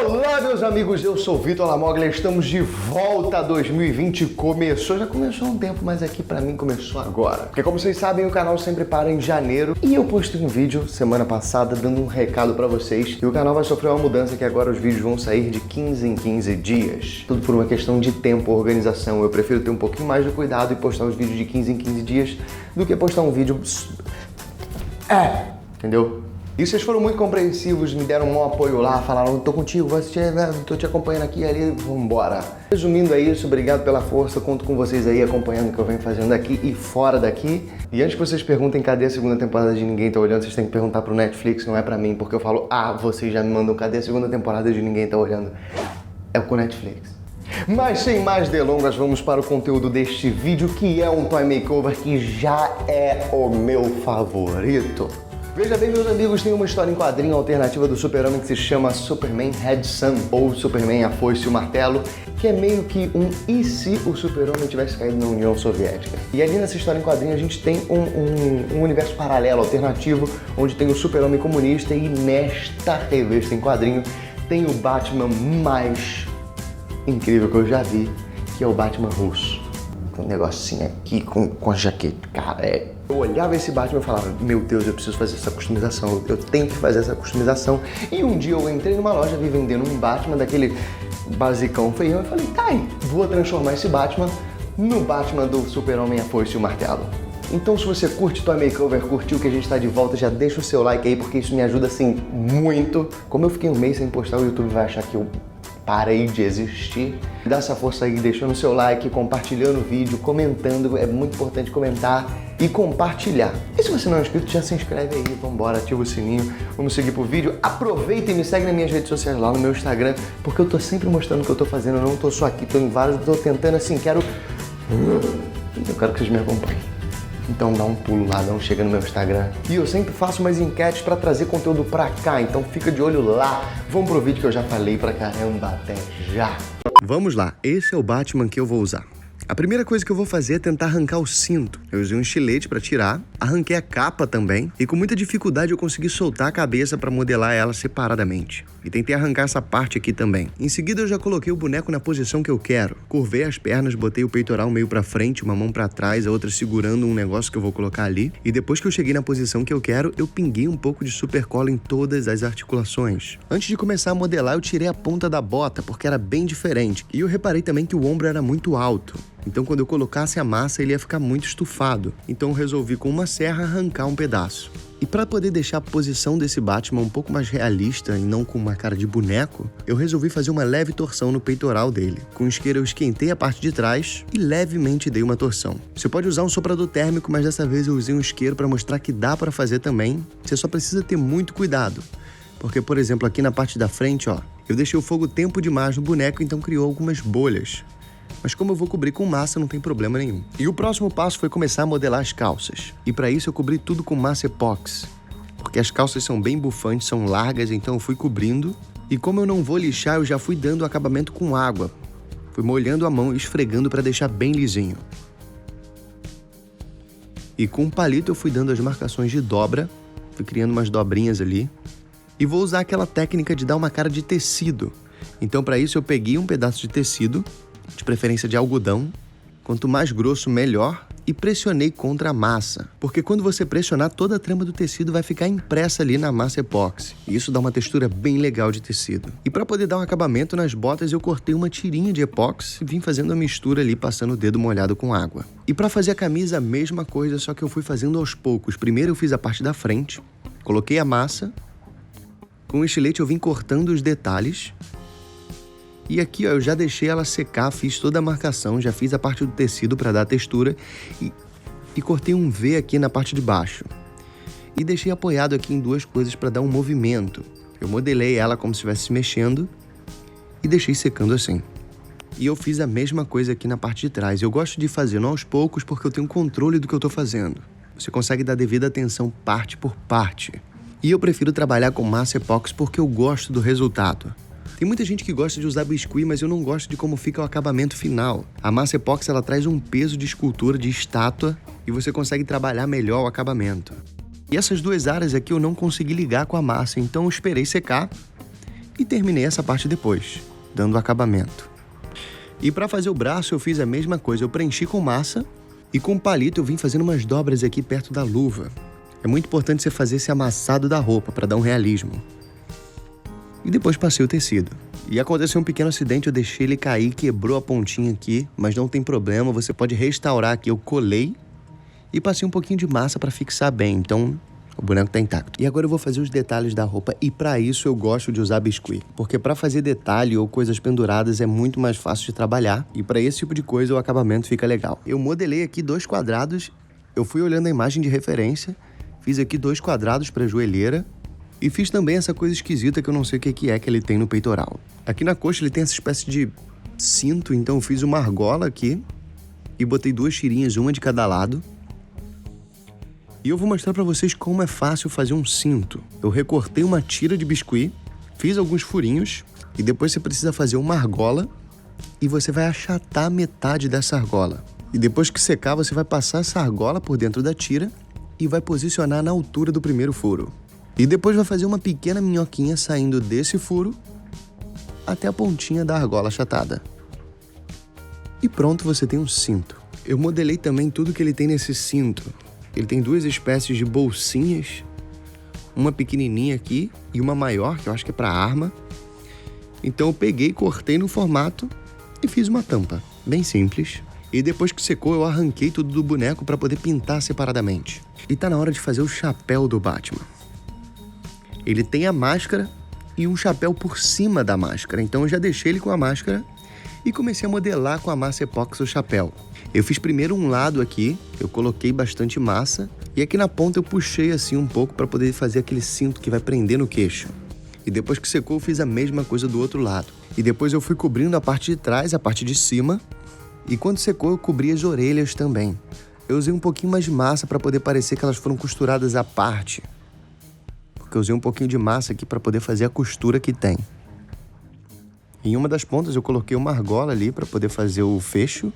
Olá, meus amigos, eu sou Vitor Lamoglia, estamos de volta a 2020, já começou há um tempo, mas aqui pra mim começou agora. Porque como vocês sabem, o canal sempre para em janeiro e eu postei um vídeo semana passada dando um recado pra vocês e o canal vai sofrer uma mudança que agora os vídeos vão sair de 15 em 15 dias. Tudo por uma questão de tempo, organização, eu prefiro ter um pouquinho mais de cuidado e postar os vídeos de 15 em 15 dias do que postar um vídeo... entendeu? E vocês foram muito compreensivos, me deram um bom apoio lá, falaram, tô contigo, tô te acompanhando aqui e ali, vambora. Resumindo é isso, obrigado pela força, conto com vocês aí acompanhando o que eu venho fazendo aqui e fora daqui. E antes que vocês perguntem cadê a segunda temporada de Ninguém Tá Olhando, vocês têm que perguntar pro Netflix, não é pra mim, porque eu falo, vocês já me mandam cadê a segunda temporada de Ninguém Tá Olhando. É com o Netflix. Mas sem mais delongas, vamos para o conteúdo deste vídeo, que é um toy makeover que já é o meu favorito. Veja bem, meus amigos, tem uma história em quadrinho alternativa do Super-Homem que se chama Superman Red Sun, ou Superman A Foice e o Martelo, que é meio que um e se o Super-Homem tivesse caído na União Soviética. E ali nessa história em quadrinho a gente tem um universo paralelo, alternativo, onde tem o Super-Homem comunista e nesta revista em quadrinho tem o Batman mais incrível que eu já vi, que é o Batman russo. Com um negocinho aqui, com a jaqueta, cara, Eu olhava esse Batman e falava, meu Deus, eu preciso fazer essa customização, eu tenho que fazer essa customização. E um dia eu entrei numa loja, vi vendendo um Batman daquele basicão feião e falei, tá aí, vou transformar esse Batman no Batman do Super-Homem A Foice e o Martelo. Então se você curte Toy Makeover, curtiu que a gente tá de volta, já deixa o seu like aí, porque isso me ajuda assim muito. Como eu fiquei um mês sem postar, o YouTube vai achar que eu parei de existir. Dá essa força aí, deixando o seu like, compartilhando o vídeo, comentando, é muito importante comentar e compartilhar. E se você não é inscrito, já se inscreve aí, vambora, ativa o sininho, vamos seguir pro vídeo. Aproveita e me segue nas minhas redes sociais lá no meu Instagram, porque eu tô sempre mostrando o que eu tô fazendo, eu não tô só aqui, tô em vários, tô tentando assim, eu quero que vocês me acompanhem. Então dá um pulo lá, chega no meu Instagram. E eu sempre faço umas enquetes pra trazer conteúdo pra cá, então fica de olho lá. Vamos pro vídeo que eu já falei pra caramba, até já. Vamos lá, esse é o Batman que eu vou usar. A primeira coisa que eu vou fazer é tentar arrancar o cinto. Eu usei um estilete para tirar, arranquei a capa também e com muita dificuldade eu consegui soltar a cabeça para modelar ela separadamente. E tentei arrancar essa parte aqui também. Em seguida eu já coloquei o boneco na posição que eu quero. Curvei as pernas, botei o peitoral meio para frente, uma mão para trás, a outra segurando um negócio que eu vou colocar ali. E depois que eu cheguei na posição que eu quero, eu pinguei um pouco de super cola em todas as articulações. Antes de começar a modelar, eu tirei a ponta da bota, porque era bem diferente. E eu reparei também que o ombro era muito alto. Então quando eu colocasse a massa ele ia ficar muito estufado. Então eu resolvi com uma serra arrancar um pedaço. E para poder deixar a posição desse Batman um pouco mais realista e não com uma cara de boneco, eu resolvi fazer uma leve torção no peitoral dele. Com o isqueiro eu esquentei a parte de trás e levemente dei uma torção. Você pode usar um soprador térmico, mas dessa vez eu usei um isqueiro para mostrar que dá para fazer também. Você só precisa ter muito cuidado. Porque, por exemplo, aqui na parte da frente, eu deixei o fogo tempo demais no boneco, então criou algumas bolhas. Mas como eu vou cobrir com massa, não tem problema nenhum. E o próximo passo foi começar a modelar as calças. E para isso eu cobri tudo com massa epóxi. Porque as calças são bem bufantes, são largas, então eu fui cobrindo. E como eu não vou lixar, eu já fui dando o acabamento com água. Fui molhando a mão e esfregando para deixar bem lisinho. E com um palito eu fui dando as marcações de dobra. Fui criando umas dobrinhas ali. E vou usar aquela técnica de dar uma cara de tecido. Então para isso eu peguei um pedaço de tecido, de preferência de algodão, quanto mais grosso melhor, e pressionei contra a massa, porque quando você pressionar toda a trama do tecido vai ficar impressa ali na massa epóxi, e isso dá uma textura bem legal de tecido. E para poder dar um acabamento nas botas eu cortei uma tirinha de epóxi e vim fazendo a mistura ali passando o dedo molhado com água. E para fazer a camisa a mesma coisa, só que eu fui fazendo aos poucos. Primeiro eu fiz a parte da frente, coloquei a massa, com o estilete eu vim cortando os detalhes. E aqui, eu já deixei ela secar, fiz toda a marcação, já fiz a parte do tecido para dar textura e cortei um V aqui na parte de baixo. E deixei apoiado aqui em duas coisas para dar um movimento. Eu modelei ela como se estivesse se mexendo e deixei secando assim. E eu fiz a mesma coisa aqui na parte de trás. Eu gosto de fazer aos poucos porque eu tenho controle do que eu estou fazendo. Você consegue dar devida atenção parte por parte. E eu prefiro trabalhar com massa epóxi porque eu gosto do resultado. Tem muita gente que gosta de usar biscuit, mas eu não gosto de como fica o acabamento final. A massa epóxi ela traz um peso de escultura, de estátua, e você consegue trabalhar melhor o acabamento. E essas duas áreas aqui eu não consegui ligar com a massa, então eu esperei secar E terminei essa parte depois, dando acabamento. E para fazer o braço eu fiz a mesma coisa, eu preenchi com massa e com palito eu vim fazendo umas dobras aqui perto da luva. É muito importante você fazer esse amassado da roupa para dar um realismo. E depois passei o tecido. E aconteceu um pequeno acidente, eu deixei ele cair, quebrou a pontinha aqui, mas não tem problema, você pode restaurar aqui. Eu colei e passei um pouquinho de massa para fixar bem, então o boneco tá intacto. E agora eu vou fazer os detalhes da roupa e para isso eu gosto de usar biscuit. Porque para fazer detalhe ou coisas penduradas é muito mais fácil de trabalhar e para esse tipo de coisa o acabamento fica legal. Eu modelei aqui 2 quadrados, eu fui olhando a imagem de referência, fiz aqui 2 quadrados para joelheira e fiz também essa coisa esquisita que eu não sei o que é que ele tem no peitoral. Aqui na coxa ele tem essa espécie de cinto, então eu fiz uma argola aqui e botei 2 tirinhas, uma de cada lado. E eu vou mostrar pra vocês como é fácil fazer um cinto. Eu recortei uma tira de biscuit, fiz alguns furinhos e depois você precisa fazer uma argola e você vai achatar metade dessa argola. E depois que secar, você vai passar essa argola por dentro da tira e vai posicionar na altura do primeiro furo. E depois vai fazer uma pequena minhoquinha saindo desse furo até a pontinha da argola achatada. E pronto, você tem um cinto. Eu modelei também tudo que ele tem nesse cinto. Ele tem 2 espécies de bolsinhas, uma pequenininha aqui e uma maior, que eu acho que é para arma. Então eu peguei, cortei no formato e fiz uma tampa, bem simples. E depois que secou, eu arranquei tudo do boneco para poder pintar separadamente. E tá na hora de fazer o chapéu do Batman. Ele tem a máscara e um chapéu por cima da máscara. Então eu já deixei ele com a máscara e comecei a modelar com a massa epóxi o chapéu. Eu fiz primeiro um lado aqui, eu coloquei bastante massa e aqui na ponta eu puxei assim um pouco para poder fazer aquele cinto que vai prender no queixo. E depois que secou eu fiz a mesma coisa do outro lado. E depois eu fui cobrindo a parte de trás, a parte de cima e quando secou eu cobri as orelhas também. Eu usei um pouquinho mais de massa para poder parecer que elas foram costuradas à parte. Porque eu usei um pouquinho de massa aqui para poder fazer a costura que tem. Em uma das pontas eu coloquei uma argola ali para poder fazer o fecho.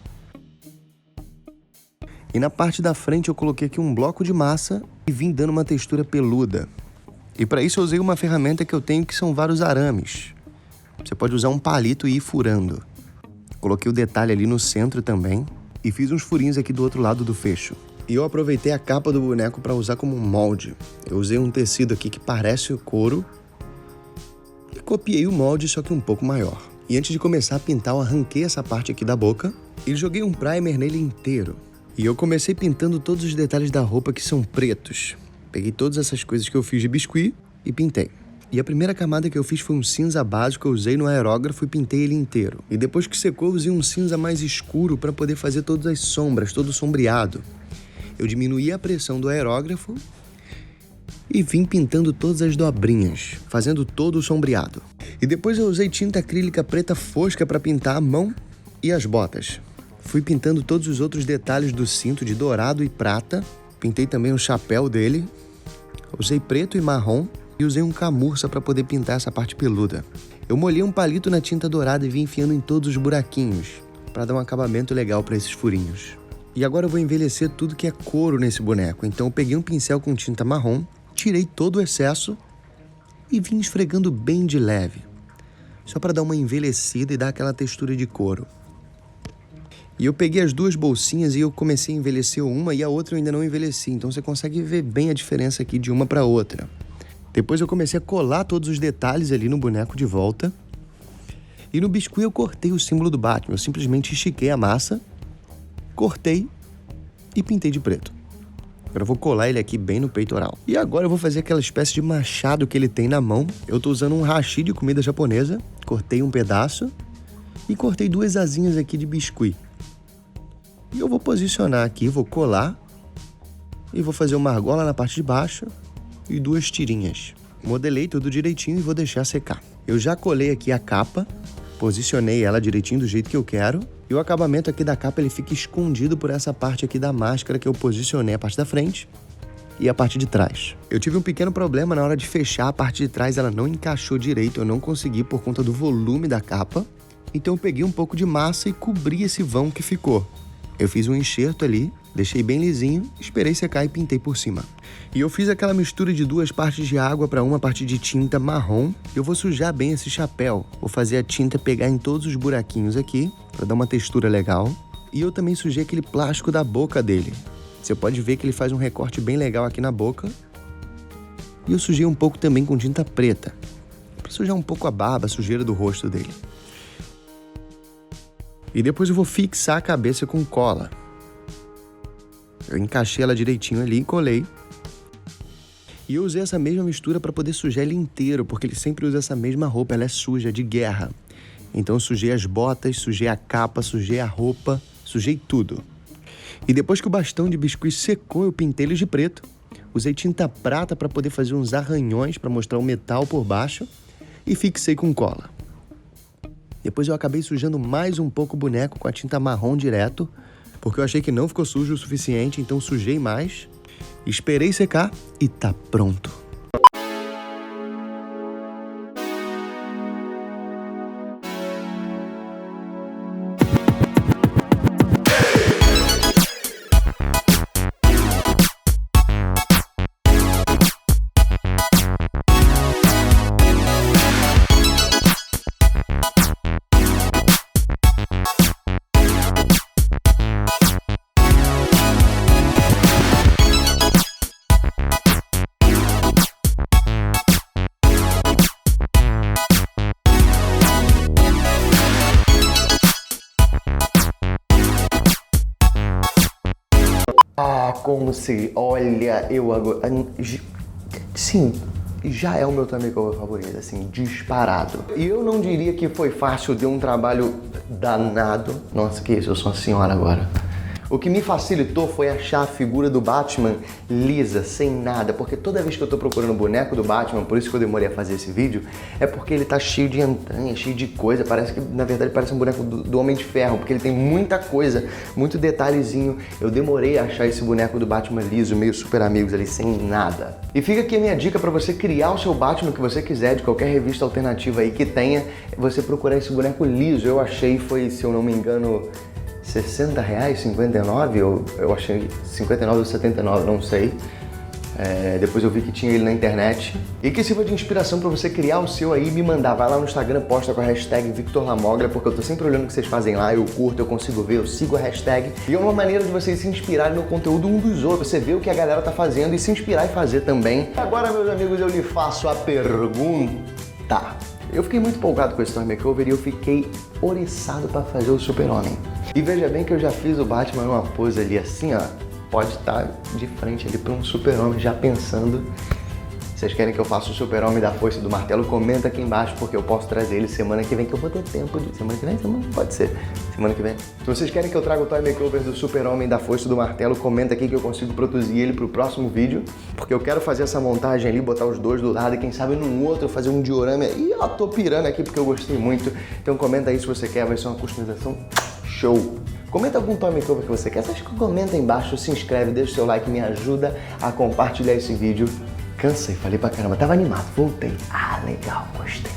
E na parte da frente eu coloquei aqui um bloco de massa e vim dando uma textura peluda. E para isso eu usei uma ferramenta que eu tenho que são vários arames. Você pode usar um palito e ir furando. Coloquei o detalhe ali no centro também e fiz uns furinhos aqui do outro lado do fecho. E eu aproveitei a capa do boneco para usar como molde. Eu usei um tecido aqui que parece o couro e copiei o molde, só que um pouco maior. E antes de começar a pintar, eu arranquei essa parte aqui da boca e joguei um primer nele inteiro. E eu comecei pintando todos os detalhes da roupa que são pretos. Peguei todas essas coisas que eu fiz de biscuit e pintei. E a primeira camada que eu fiz foi um cinza básico que eu usei no aerógrafo e pintei ele inteiro. E depois que secou, eu usei um cinza mais escuro para poder fazer todas as sombras, todo sombreado. Eu diminuí a pressão do aerógrafo e vim pintando todas as dobrinhas, fazendo todo o sombreado. E depois eu usei tinta acrílica preta fosca para pintar a mão e as botas. Fui pintando todos os outros detalhes do cinto de dourado e prata. Pintei também o chapéu dele. Usei preto e marrom e usei um camurça para poder pintar essa parte peluda. Eu molhei um palito na tinta dourada e vim enfiando em todos os buraquinhos para dar um acabamento legal para esses furinhos. E agora eu vou envelhecer tudo que é couro nesse boneco. Então eu peguei um pincel com tinta marrom, tirei todo o excesso e vim esfregando bem de leve, só para dar uma envelhecida e dar aquela textura de couro. E eu peguei as 2 bolsinhas e eu comecei a envelhecer uma e a outra eu ainda não envelheci. Então você consegue ver bem a diferença aqui de uma para outra. Depois eu comecei a colar todos os detalhes ali no boneco de volta. E no biscuit eu cortei o símbolo do Batman. Eu simplesmente estiquei a massa, cortei e pintei de preto. Agora eu vou colar ele aqui bem no peitoral. E agora eu vou fazer aquela espécie de machado que ele tem na mão. Eu tô usando um hashi de comida japonesa. Cortei um pedaço e cortei 2 asinhas aqui de biscuit. E eu vou posicionar aqui, vou colar e vou fazer uma argola na parte de baixo e 2 tirinhas. Modelei tudo direitinho e vou deixar secar. Eu já colei aqui a capa, posicionei ela direitinho do jeito que eu quero. E o acabamento aqui da capa ele fica escondido por essa parte aqui da máscara que eu posicionei a parte da frente e a parte de trás. Eu tive um pequeno problema na hora de fechar a parte de trás, ela não encaixou direito, eu não consegui por conta do volume da capa. Então eu peguei um pouco de massa e cobri esse vão que ficou. Eu fiz um enxerto ali, deixei bem lisinho, esperei secar e pintei por cima. E eu fiz aquela mistura de 2 partes de água para 1 parte de tinta marrom. Eu vou sujar bem esse chapéu. Vou fazer a tinta pegar em todos os buraquinhos aqui, para dar uma textura legal. E eu também sujei aquele plástico da boca dele. Você pode ver que ele faz um recorte bem legal aqui na boca. E eu sujei um pouco também com tinta preta, para sujar um pouco a barba, a sujeira do rosto dele. E depois eu vou fixar a cabeça com cola. Eu encaixei ela direitinho ali e colei. E eu usei essa mesma mistura para poder sujar ele inteiro, porque ele sempre usa essa mesma roupa, ela é suja, de guerra. Então eu sujei as botas, sujei a capa, sujei a roupa, sujei tudo. E depois que o bastão de biscuit secou, eu pintei ele de preto. Usei tinta prata para poder fazer uns arranhões para mostrar o metal por baixo e fixei com cola. Depois eu acabei sujando mais um pouco o boneco com a tinta marrom direto, porque eu achei que não ficou sujo o suficiente, então sujei mais. Esperei secar e tá pronto. Ah, como se... Olha, eu agora... Sim, já é o meu Toy Makeover favorito, assim, disparado. E eu não diria que foi fácil, deu um trabalho danado. Nossa, que isso, eu sou uma senhora agora. O que me facilitou foi achar a figura do Batman lisa, sem nada, porque toda vez que eu tô procurando o boneco do Batman, por isso que eu demorei a fazer esse vídeo, é porque ele tá cheio de entranha, cheio de coisa, parece que, na verdade, parece um boneco do Homem de Ferro, porque ele tem muita coisa, muito detalhezinho. Eu demorei a achar esse boneco do Batman liso, meio Super Amigos ali, sem nada. E fica aqui a minha dica pra você criar o seu Batman que você quiser, de qualquer revista alternativa aí que tenha, você procurar esse boneco liso. Eu achei, foi, se eu não me engano, R$60, 59, eu achei 59 ou 79, não sei. Depois eu vi que tinha ele na internet. E que sirva de inspiração para você criar o seu aí e me mandar. Vai lá no Instagram, posta com a hashtag Victor Lamoglia, porque eu tô sempre olhando o que vocês fazem lá, eu curto, eu consigo ver, eu sigo a hashtag. E é uma maneira de vocês se inspirarem no conteúdo um dos outros. Você vê o que a galera tá fazendo e se inspirar e fazer também. Agora, meus amigos, eu lhe faço a pergunta. Eu fiquei muito empolgado com esse Toy Makeover e eu fiquei oriçado para fazer o Super-Homem. E veja bem que eu já fiz o Batman numa pose ali assim, ó. Pode estar de frente ali para um Super-Homem já pensando. Vocês querem que eu faça o Super-Homem da Foice e do Martelo? Comenta aqui embaixo, porque eu posso trazer ele semana que vem, que eu vou ter tempo de... Semana que vem? Pode ser. Semana que vem. Se vocês querem que eu traga o Toy Makeover do Super-Homem da Foice e do Martelo, comenta aqui que eu consigo produzir ele pro próximo vídeo, porque eu quero fazer essa montagem ali, botar os dois do lado e quem sabe num outro fazer um diorama. E eu tô pirando aqui porque eu gostei muito. Então comenta aí se você quer, vai ser uma customização show. Comenta algum Toy Makeover que você quer. Vocês comenta aí embaixo, se inscreve, deixa o seu like, me ajuda a compartilhar esse vídeo. Cansei, falei pra caramba, tava animado, voltei. Ah, legal, gostei.